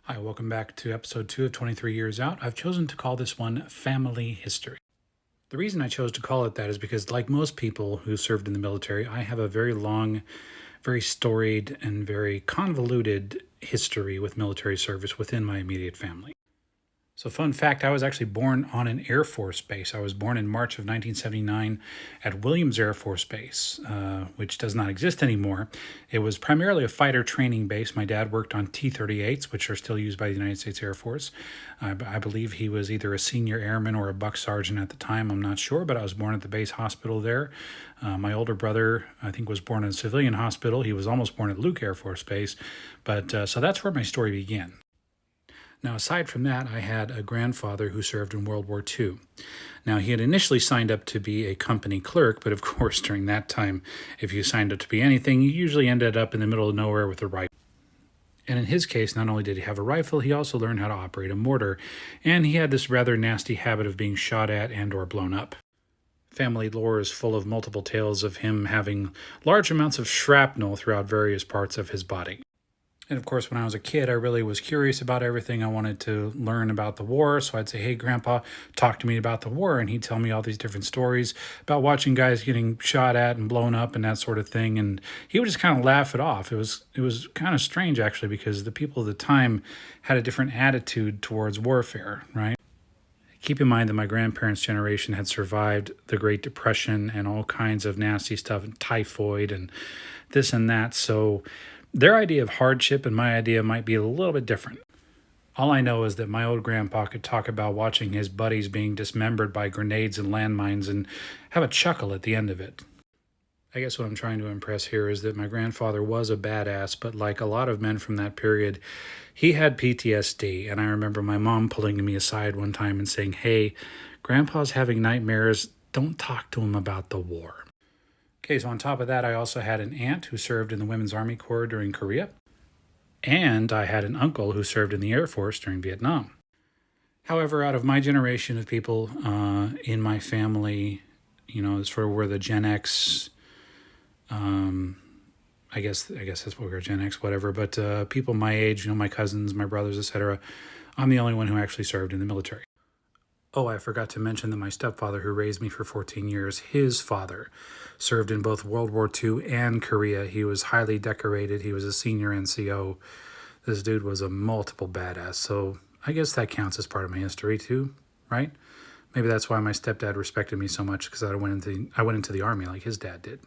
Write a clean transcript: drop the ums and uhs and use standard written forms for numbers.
Hi, welcome back to episode 2 of 23 Years Out. I've chosen to call this one Family History. The reason I chose to call it that is because, like most people who served in the military, I have a very long, very storied, and very convoluted history with military service within my immediate family. So, fun fact, I was actually born on an Air Force base. I was born in March of 1979 at Williams Air Force Base, which does not exist anymore. It was primarily a fighter training base. My dad worked on T-38s, which are still used by the United States Air Force. I believe he was either a senior airman or a buck sergeant at the time. I'm not sure, but I was born at the base hospital there. My older brother, I think, was born in a civilian hospital. He was almost born at Luke Air Force Base. But so that's where my story began. Now, aside from that, I had a grandfather who served in World War II. Now, he had initially signed up to be a company clerk, but of course, during that time, if you signed up to be anything, you usually ended up in the middle of nowhere with a rifle. And in his case, not only did he have a rifle, he also learned how to operate a mortar, and he had this rather nasty habit of being shot at and or blown up. Family lore is full of multiple tales of him having large amounts of shrapnel throughout various parts of his body. And of course, when I was a kid, I really was curious about everything. I wanted to learn about the war. So I'd say, hey, Grandpa, talk to me about the war. And he'd tell me all these different stories about watching guys getting shot at and blown up and that sort of thing. And he would just kind of laugh it off. It was kind of strange, actually, because the people of the time had a different attitude towards warfare, right? Keep in mind that my grandparents' generation had survived the Great Depression and all kinds of nasty stuff, and typhoid and this and that. So their idea of hardship and my idea might be a little bit different. All I know is that my old grandpa could talk about watching his buddies being dismembered by grenades and landmines and have a chuckle at the end of it. I guess what I'm trying to impress here is that my grandfather was a badass, but like a lot of men from that period, he had PTSD. And I remember my mom pulling me aside one time and saying, hey, Grandpa's having nightmares. Don't talk to him about the war. Okay, so on top of that, I also had an aunt who served in the Women's Army Corps during Korea, and I had an uncle who served in the Air Force during Vietnam. However, out of my generation of people in my family, sort of were the Gen X. I guess that's what we're Gen X, whatever. But people my age, my cousins, my brothers, etc. I'm the only one who actually served in the military. Oh, I forgot to mention that my stepfather, who raised me for 14 years, his father served in both World War II and Korea. He was highly decorated. He was a senior NCO. This dude was a multiple badass. So I guess that counts as part of my history too, right? Maybe that's why my stepdad respected me so much, because I went into the army like his dad did.